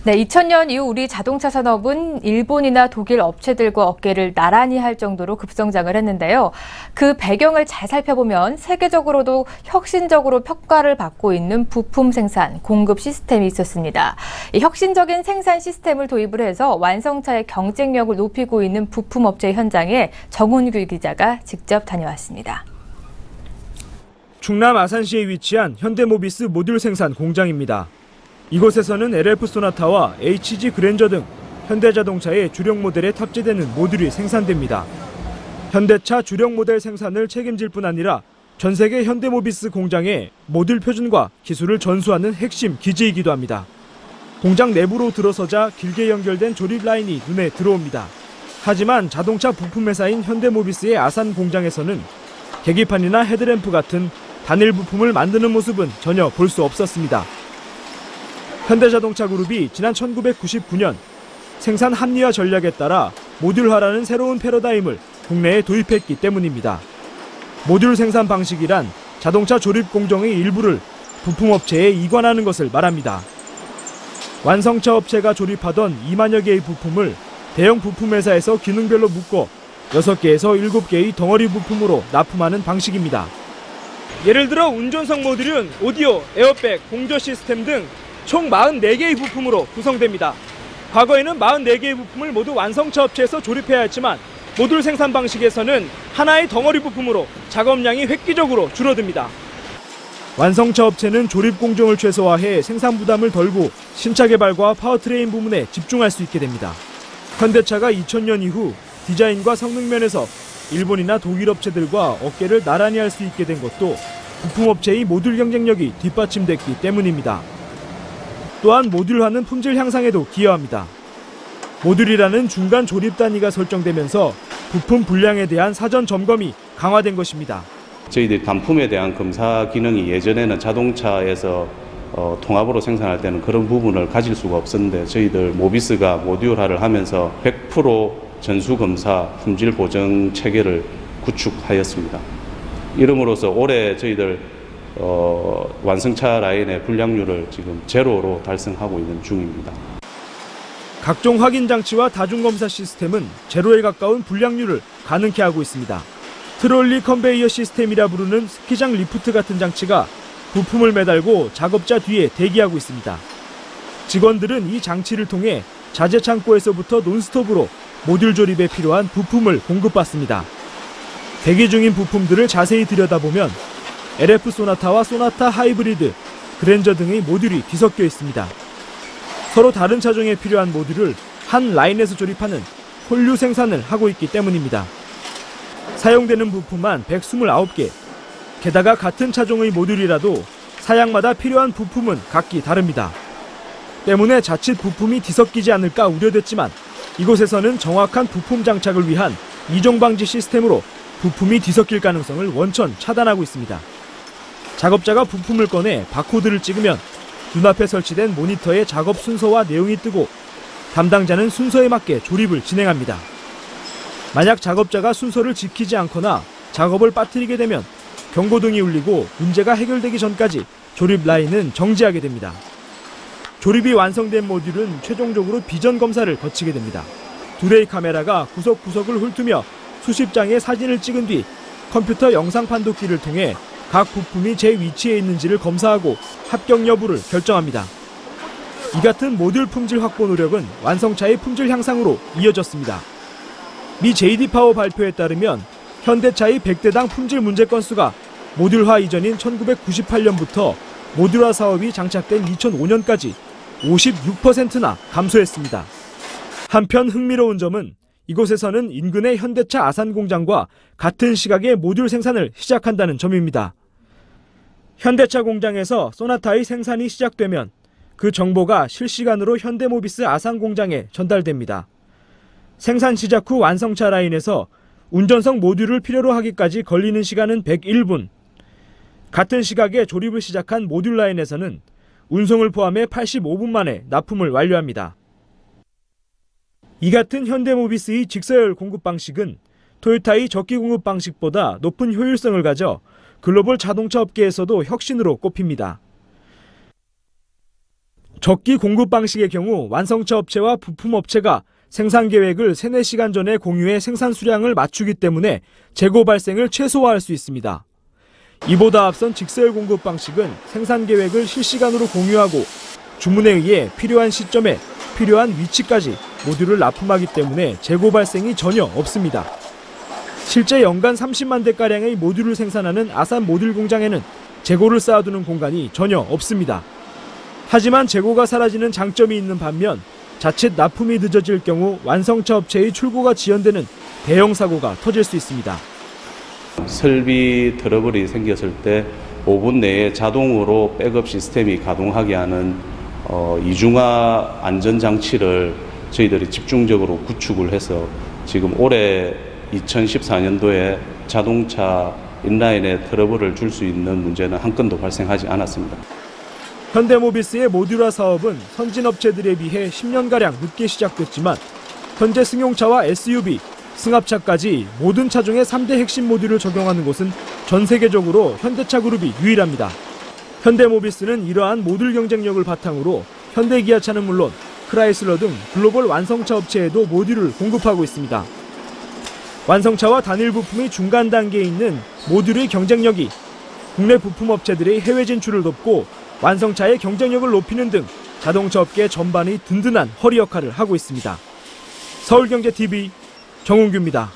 네, 2000년 이후 우리 자동차 산업은 일본이나 독일 업체들과 어깨를 나란히 할 정도로 급성장을 했는데요. 그 배경을 잘 살펴보면 세계적으로도 혁신적으로 평가를 받고 있는 부품 생산, 공급 시스템이 있었습니다. 이 혁신적인 생산 시스템을 도입을 해서 완성차의 경쟁력을 높이고 있는 부품 업체 현장에 정훈규 기자가 직접 다녀왔습니다. 충남 아산시에 위치한 현대모비스 모듈 생산 공장입니다. 이곳에서는 LF 소나타와 HG 그랜저 등 현대자동차의 주력 모델에 탑재되는 모듈이 생산됩니다. 현대차 주력 모델 생산을 책임질 뿐 아니라 전 세계 현대모비스 공장의 모듈 표준과 기술을 전수하는 핵심 기지이기도 합니다. 공장 내부로 들어서자 길게 연결된 조립 라인이 눈에 들어옵니다. 하지만 자동차 부품 회사인 현대모비스의 아산 공장에서는 계기판이나 헤드램프 같은 단일 부품을 만드는 모습은 전혀 볼 수 없었습니다. 현대자동차 그룹이 지난 1999년 생산 합리화 전략에 따라 모듈화라는 새로운 패러다임을 국내에 도입했기 때문입니다. 모듈 생산 방식이란 자동차 조립 공정의 일부를 부품업체에 이관하는 것을 말합니다. 완성차 업체가 조립하던 2만여 개의 부품을 대형 부품회사에서 기능별로 묶어 6개에서 7개의 덩어리 부품으로 납품하는 방식입니다. 예를 들어 운전석 모듈은 오디오, 에어백, 공조 시스템 등 총 44개의 부품으로 구성됩니다. 과거에는 44개의 부품을 모두 완성차 업체에서 조립해야 했지만 모듈 생산 방식에서는 하나의 덩어리 부품으로 작업량이 획기적으로 줄어듭니다. 완성차 업체는 조립 공정을 최소화해 생산 부담을 덜고 신차 개발과 파워트레인 부문에 집중할 수 있게 됩니다. 현대차가 2000년 이후 디자인과 성능 면에서 일본이나 독일 업체들과 어깨를 나란히 할 수 있게 된 것도 부품업체의 모듈 경쟁력이 뒷받침됐기 때문입니다. 또한 모듈화는 품질 향상에도 기여합니다. 모듈이라는 중간 조립 단위가 설정되면서 부품 분량에 대한 사전 점검이 강화된 것입니다. 저희들 단품에 대한 검사 기능이 예전에는 자동차에서 통합으로 생산할 때는 그런 부분을 가질 수가 없었는데 저희들 모비스가 모듈화를 하면서 100% 전수검사 품질 보증 체계를 구축하였습니다. 이름으로써 올해 저희들 완성차 라인의 불량률을 지금 제로로 달성하고 있는 중입니다. 각종 확인 장치와 다중검사 시스템은 제로에 가까운 불량률을 가능케 하고 있습니다. 트롤리 컨베이어 시스템이라 부르는 스키장 리프트 같은 장치가 부품을 매달고 작업자 뒤에 대기하고 있습니다. 직원들은 이 장치를 통해 자재 창고에서부터 논스톱으로 모듈 조립에 필요한 부품을 공급받습니다. 대기 중인 부품들을 자세히 들여다보면 LF 소나타와 소나타 하이브리드, 그랜저 등의 모듈이 뒤섞여 있습니다. 서로 다른 차종에 필요한 모듈을 한 라인에서 조립하는 홀류 생산을 하고 있기 때문입니다. 사용되는 부품만 129개, 게다가 같은 차종의 모듈이라도 사양마다 필요한 부품은 각기 다릅니다. 때문에 자칫 부품이 뒤섞이지 않을까 우려됐지만 이곳에서는 정확한 부품 장착을 위한 이종 방지 시스템으로 부품이 뒤섞일 가능성을 원천 차단하고 있습니다. 작업자가 부품을 꺼내 바코드를 찍으면 눈앞에 설치된 모니터에 작업 순서와 내용이 뜨고 담당자는 순서에 맞게 조립을 진행합니다. 만약 작업자가 순서를 지키지 않거나 작업을 빠뜨리게 되면 경고등이 울리고 문제가 해결되기 전까지 조립 라인은 정지하게 됩니다. 조립이 완성된 모듈은 최종적으로 비전 검사를 거치게 됩니다. 2대의 카메라가 구석구석을 훑으며 수십 장의 사진을 찍은 뒤 컴퓨터 영상 판독기를 통해 각 부품이 제 위치에 있는지를 검사하고 합격 여부를 결정합니다. 이 같은 모듈 품질 확보 노력은 완성차의 품질 향상으로 이어졌습니다. 미 JD 파워 발표에 따르면 현대차의 100대당 품질 문제 건수가 모듈화 이전인 1998년부터 모듈화 사업이 장착된 2005년까지 56%나 감소했습니다. 한편 흥미로운 점은 이곳에서는 인근의 현대차 아산 공장과 같은 시각에 모듈 생산을 시작한다는 점입니다. 현대차 공장에서 소나타의 생산이 시작되면 그 정보가 실시간으로 현대모비스 아산 공장에 전달됩니다. 생산 시작 후 완성차 라인에서 운전석 모듈을 필요로 하기까지 걸리는 시간은 101분. 같은 시각에 조립을 시작한 모듈 라인에서는 운송을 포함해 85분 만에 납품을 완료합니다. 이 같은 현대모비스의 직서열 공급 방식은 토요타의 적기 공급 방식보다 높은 효율성을 가져 글로벌 자동차 업계에서도 혁신으로 꼽힙니다. 적기 공급 방식의 경우 완성차 업체와 부품 업체가 생산 계획을 3-4시간 전에 공유해 생산 수량을 맞추기 때문에 재고 발생을 최소화할 수 있습니다. 이보다 앞선 직설 공급 방식은 생산 계획을 실시간으로 공유하고 주문에 의해 필요한 시점에 필요한 위치까지 모듈을 납품하기 때문에 재고 발생이 전혀 없습니다. 실제 연간 30만 대가량의 모듈을 생산하는 아산 모듈 공장에는 재고를 쌓아두는 공간이 전혀 없습니다. 하지만 재고가 사라지는 장점이 있는 반면 자칫 납품이 늦어질 경우 완성차 업체의 출고가 지연되는 대형 사고가 터질 수 있습니다. 설비 트러블이 생겼을 때 5분 내에 자동으로 백업 시스템이 가동하게 하는 이중화 안전장치를 저희들이 집중적으로 구축을 해서 지금 올해 2014년도에 자동차 인라인에 트러블을 줄 수 있는 문제는 한 건도 발생하지 않았습니다. 현대모비스의 모듈화 사업은 선진 업체들에 비해 10년가량 늦게 시작됐지만 현재 승용차와 SUV, 승합차까지 모든 차종의 3대 핵심 모듈을 적용하는 곳은 전 세계적으로 현대차 그룹이 유일합니다. 현대모비스는 이러한 모듈 경쟁력을 바탕으로 현대기아차는 물론 크라이슬러 등 글로벌 완성차 업체에도 모듈을 공급하고 있습니다. 완성차와 단일 부품의 중간 단계에 있는 모듈의 경쟁력이 국내 부품 업체들의 해외 진출을 돕고 완성차의 경쟁력을 높이는 등 자동차 업계 전반의 든든한 허리 역할을 하고 있습니다. 서울경제TV 정은규입니다.